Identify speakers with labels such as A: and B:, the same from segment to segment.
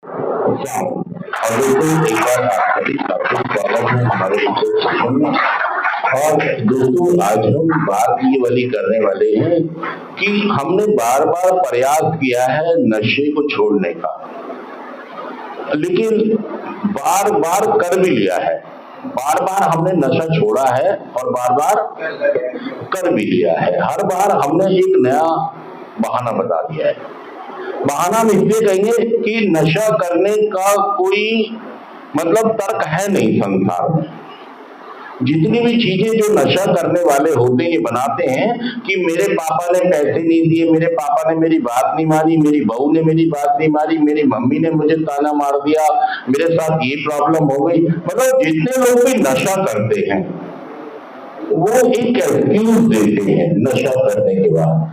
A: और दोस्तों एक बार आप सभी का स्वागत है हमारे सेशन में। और दोस्तों आज हम बात ये वाली करने वाले हैं कि हमने बार बार प्रयास किया है नशे को छोड़ने का, लेकिन बार बार कर भी लिया है। बार बार हमने नशा छोड़ा है और बार बार कर भी लिया है। हर बार हमने एक नया बहाना बता दिया है। बहाना हम इसलिए कहेंगे कि नशा करने का कोई मतलब तर्क है नहीं संसार में। जितनी भी चीजें जो नशा करने वाले होते हैं ये बनाते हैं कि मेरे पापा ने पैसे नहीं दिए, मेरे पापा ने मेरी बात नहीं मानी, मेरी बहू ने मेरी बात नहीं मानी, मेरी मम्मी ने मुझे ताना मार दिया, मेरे साथ ये प्रॉब्लम हो गई। मतलब जितने लोग भी नशा करते हैं वो एक एक्सक्यूज देते हैं नशा करने के बाद।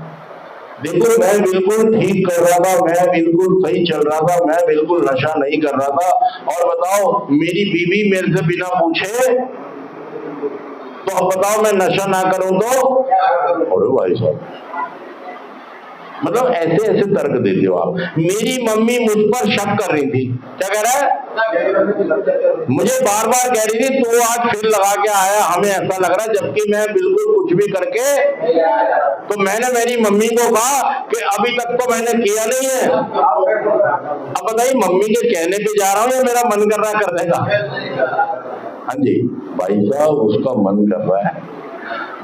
A: देखो मैं बिल्कुल ठीक कर रहा था, मैं बिल्कुल सही चल रहा था, मैं बिल्कुल नशा नहीं कर रहा था, और बताओ मेरी बीवी मेरे से बिना पूछे तो अब बताओ मैं नशा ना करूं तो? अरे भाई साहब, मतलब ऐसे ऐसे तर्क देते हो आप। मेरी मम्मी मुझ पर शक कर रही थी, क्या कह रहा है, मुझे बार बार कह रही थी तो आज फिर लगा के आया, हमें ऐसा लग रहा है, जबकि मैं बिल्कुल कुछ भी करके। तो मैंने मेरी मम्मी को कहा कि अभी तक तो मैंने किया नहीं है। अब बताइए मम्मी के कहने पे जा रहा हूं या मेरा मन कर रहा है करने का? हाँ जी भाई साहब, उसका मन कर रहा है,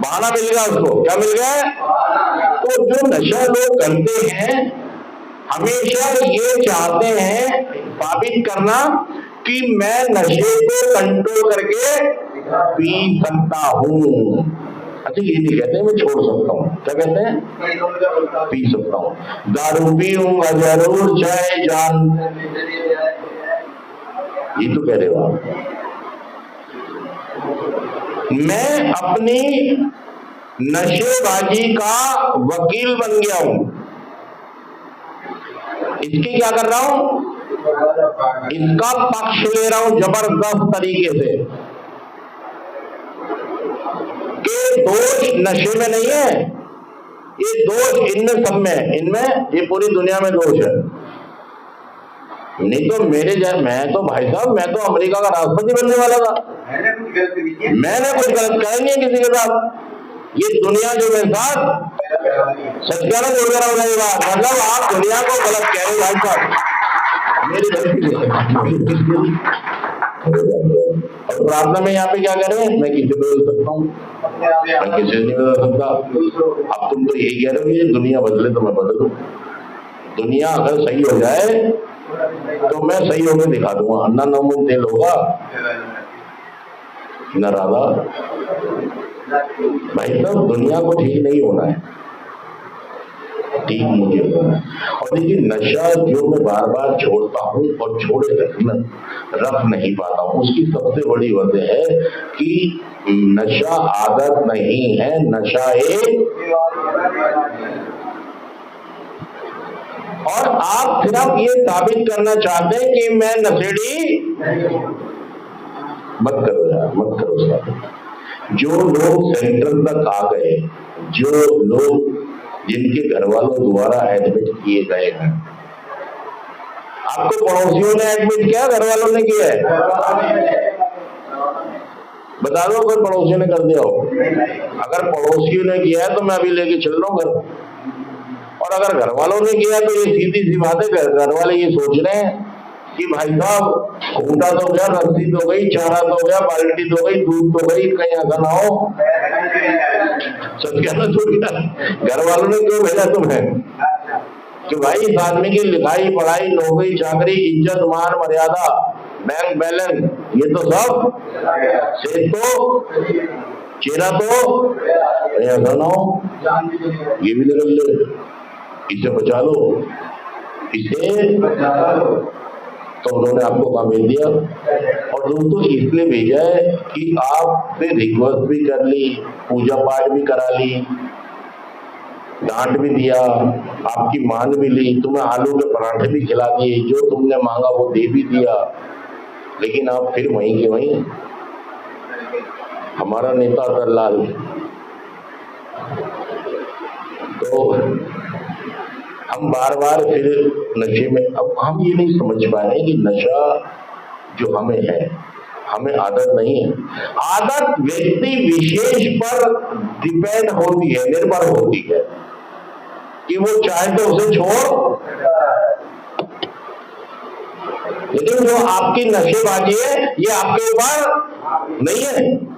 A: बहाना मिल गया उसको। क्या मिल गया? तो जो नशा लोग करते हैं हमेशा ये चाहते हैं साबित करना कि मैं नशे को कंट्रोल करके पी सकता हूँ। अच्छा ये नहीं कहते मैं छोड़ सकता हूँ, क्या कहते हैं? पी सकता हूँ, दारू पीऊंगा जरूर चाहे जान, ये तो कह रहे हो आप। मैं अपनी नशेबाजी का वकील बन गया हूं। इसकी क्या कर रहा हूं? इसका पक्ष ले रहा हूं जबरदस्त तरीके से कि दोष नशे में नहीं है, ये दोष इनमें सब में है, इनमें ये पूरी दुनिया में दोष है। नहीं तो मैं तो भाई साहब, मैं तो अमेरिका का राष्ट्रपति बनने वाला था। मैंने कुछ गलत कहा नहीं है किसी के साथ। ये दुनिया जो मेरे साथ सत्यानाश हो रहा रहेगा, मतलब आप दुनिया को गलत कह रहे हो भाई साहब, मेरी गलती। और प्रार्थना में यहाँ पे क्या कह रहे हैं, मैं किसी को बदल सकता हूँ, मैं किसी से नहीं बदल सकता। अब तुम तो यही कह रहे हो कि दुनिया बदले तो मैं बदलूं। दुनिया अगर सही हो जाए तो मैं सही होकर दिखा दूंगा, ना नमून तेल होगा न राधा। भाई साहब दुनिया को ठीक नहीं होना है, ठीक मुझे होना है। और देखिए नशा जो मैं बार बार छोड़ता हूँ और छोड़े रख नहीं पाता हूँ, उसकी सबसे बड़ी वजह है कि नशा आदत नहीं है, नशा एक। और आप सिर्फ ये साबित करना चाहते हैं कि मैं नशेड़ी। मत करो यार, मत करो साबित। जो लोग सेंटर तक आ गए, जो लोग जिनके घर वालों द्वारा एडमिट किए गए हैं, आपको पड़ोसियों ने एडमिट किया, घर वालों ने किया है? बता दो कोई पड़ोसियों ने कर दिया हो। अगर पड़ोसियों ने किया है तो मैं अभी लेके चल रहा हूँ घर, और अगर घर वालों ने किया तो ये सीधी सी बात है, घर वाले ये सोच रहे हैं कि भाई साहब खूंटा तो गया, रस्सी तो गई, चारा तो गया, बाल्टी तो गई, दूध तो गई, कहीं ऐसा ना हो सब कहना छूट गया। घर वालों ने क्यों भेजा तुम्हें कि भाई इस आदमी की लिखाई पढ़ाई नौकरी चाकरी इज्जत मान मर्यादा बैंक बैलेंस ये तो सब से तो चेहरा तो ऐसा ना हो, ये भी निकल ले, इसे बचा लो, इसे बचा लो। तो उन्होंने आपको काम भेज दिया, और दोस्तों इसलिए भेजा है कि आपसे रिक्वेस्ट भी कर ली, पूजा पाठ भी करा ली, डांट भी दिया, आपकी मान भी ली, तुम्हें आलू के पराठे भी खिला दिए, जो तुमने मांगा वो दे भी दिया, लेकिन आप फिर वहीं के वहीं। हमारा नेता दलाल तो हम बार बार फिर नशे में, अब हम ये नहीं समझ पा रहे कि नशा जो हमें है, हमें आदत नहीं है। आदत व्यक्ति विशेष पर डिपेंड होती है, निर्भर होती है कि वो चाहे तो उसे छोड़, लेकिन जो आपकी नशेबाजी है ये आपके ऊपर नहीं है।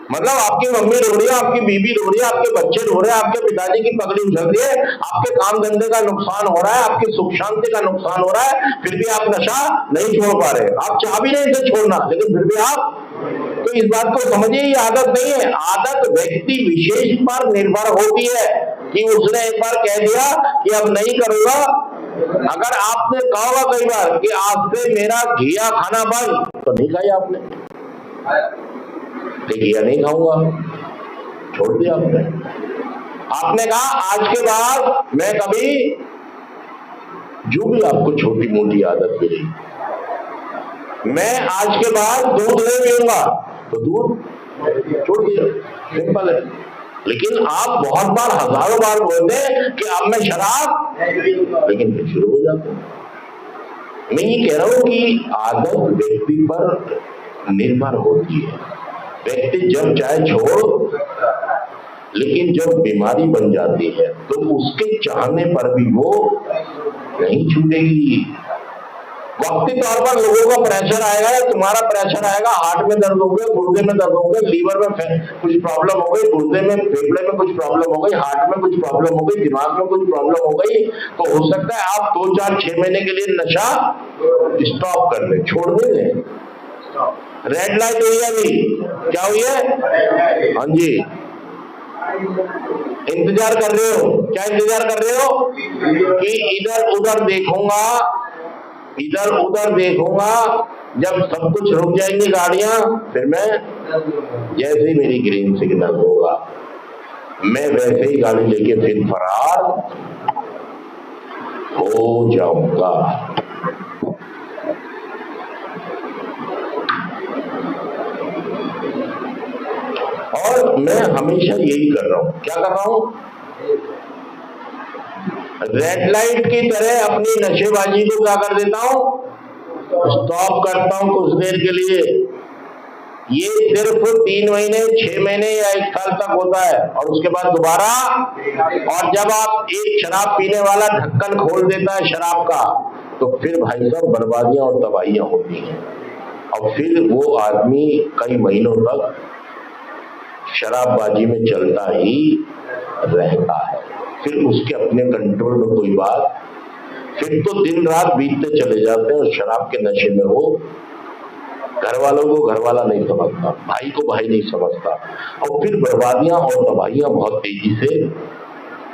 A: मतलब आपकी मम्मी रो रही है, आपकी बीबी रो रही है, आपके बच्चे रो रहे हैं, आपके पिताजी की पगड़ी उछल रही है, आपके काम धंधे का नुकसान हो रहा है, आपकी सुख शांति का नुकसान हो रहा है, फिर भी आप नशा नहीं छोड़ पा रहे। आप चाह भी नहीं इसे छोड़ना, लेकिन फिर भी आप, तो इस बात को समझिए ये आदत नहीं है। आदत व्यक्ति विशेष पर निर्भर होती है कि उसने एक बार कह दिया कि अब नहीं करूंगा। अगर आपने कहा होगा कई बार कि आज से मेरा घिया खाना बंद, तो नहीं खाया आपने, घिया नहीं खाऊंगा, छोड़ दिया आपने। आपने कहा आज के बाद मैं कभी, जो भी आपको छोटी मोटी आदत मिली, मैं आज के बाद दूध नहीं पीऊंगा, तो दूध छोड़ दिया, सिंपल है। लेकिन आप बहुत बार, हजारों बार बोलते हैं कि अब मैं शराब, लेकिन फिर शुरू हो जाते हैं। मैं ये कह रहा हूं कि आदत व्यक्ति पर निर्भर होती है। व्यक्ति जब चाहे छोड़, लेकिन जब बीमारी बन जाती है तो उसके चाहने पर भी वो नहीं छूटेगी। वक्ती तौर पर लोगों का प्रेशर आएगा, या तुम्हारा प्रेशर आएगा, हार्ट में दर्द हो गया, गुर्दे में दर्द हो गया, लीवर में कुछ प्रॉब्लम हो गई, गुर्दे में, फेफड़े में कुछ प्रॉब्लम हो गई, हार्ट में कुछ प्रॉब्लम हो गई, दिमाग में कुछ प्रॉब्लम हो गई, तो हो सकता है आप 2, 4, 6 महीने के लिए नशा स्टॉप कर दें, छोड़ दें। रेड लाइट हुई है अभी, क्या हुई है? हाँ जी, इंतजार कर रहे हो, क्या इंतजार कर रहे हो? कि इधर उधर देखूंगा, इधर उधर देखूंगा, जब सब कुछ रुक जाएंगी गाड़ियां, फिर मैं, जैसे ही मेरी ग्रीन सिग्नल होगा, मैं वैसे ही गाड़ी लेके फिर फरार हो जाऊंगा। और मैं हमेशा यही कर रहा हूं, क्या कर रहा हूं? रेड लाइट की तरह अपनी नशेबाजी को क्या कर देता हूं? स्टॉप करता हूं कुछ देर के लिए। ये सिर्फ 3 महीने, 6 महीने या 1 साल तक होता है, और उसके बाद दोबारा। और जब आप एक शराब पीने वाला ढक्कन खोल देता है शराब का, तो फिर भाई साहब बर्बादियां और तबाहियां होती हैं। और फिर वो आदमी कई महीनों तक शराबबाजी में चलता ही रहता है। फिर उसके अपने कंट्रोल में कोई बात, फिर तो दिन रात बीतते चले जाते हैं और शराब के नशे में वो घर वालों को घर वाला नहीं समझता, भाई को भाई नहीं समझता, और फिर बर्बादियां और तबाहियां बहुत तेजी से।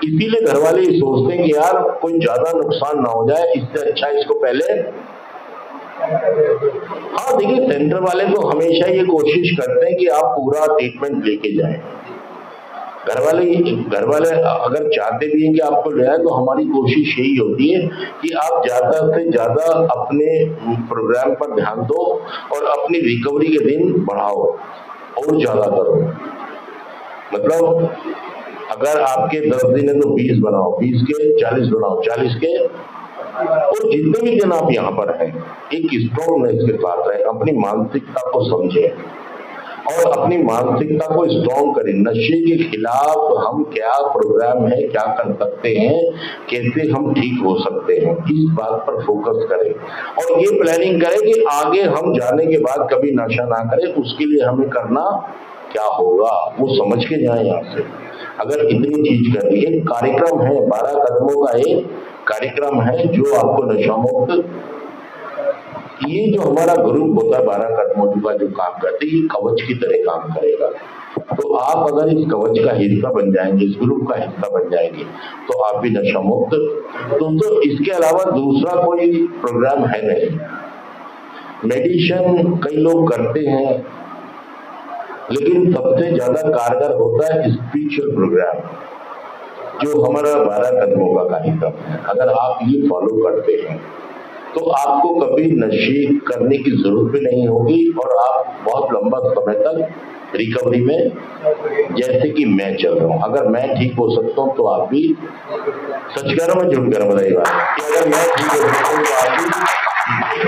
A: इसीलिए घर वाले ये सोचते हैं कि यार कोई ज्यादा नुकसान ना हो जाए, इससे अच्छा इसको पहले। हाँ देखिए, सेंटर वाले तो हमेशा ये कोशिश करते हैं कि आप पूरा ट्रीटमेंट लेके जाएं। घर वाले अगर चाहते भी हैं कि आपको ले आए, तो हमारी कोशिश यही होती है कि आप ज्यादा से ज्यादा अपने प्रोग्राम पर ध्यान दो और अपनी रिकवरी के दिन बढ़ाओ और ज्यादा करो। मतलब अगर आपके 10 दिन है तो 20 बनाओ, 20 के 40 बनाओ, 40 के, और जितने भी दिन आप यहाँ पर हैं, एक स्ट्रॉन्गनेस के साथ रहें, अपनी मानसिकता को समझें और अपनी मानसिकता को स्ट्रॉन्ग करें। नशे के खिलाफ हम क्या प्रोग्राम है, क्या कर सकते हैं, कैसे हम ठीक हो सकते हैं, इस बात पर फोकस करें और ये प्लानिंग करें कि आगे हम जाने के बाद कभी नशा ना करें। उसके लिए हमें करना क्या होगा वो समझ के जाएं यहाँ से। अगर इतनी चीज कर रही है, कार्यक्रम है 12 कदमों का एक कार्यक्रम है जो आपको नशा मुक्त, ये जो हमारा ग्रुप होता है 12 कदमों का जो काम करते हैं, ये कवच की तरह काम करेगा। तो आप अगर इस कवच का हिस्सा बन जाएंगे, इस ग्रुप का हिस्सा बन जाएंगे, तो आप भी नशा मुक्त। दोस्तों इसके अलावा दूसरा कोई प्रोग्राम है नहीं। मेडिसिन कई लोग करते हैं, लेकिन सबसे ज्यादा कारगर होता है स्पिरिचुअल प्रोग्राम जो हमारा 12 कदमों का कार्यक्रम है। अगर आप ये फॉलो करते हैं तो आपको कभी नशे करने की जरूरत भी नहीं होगी और आप बहुत लंबा समय तक रिकवरी में, जैसे कि मैं चल रहा हूं। अगर मैं ठीक हो सकता हूं तो आप भी, सच कह रहा हूं मैं झूठ कह रहा हूं, बताइए बात कि अगर मैं ठीक हो सकता हूं तो आप भी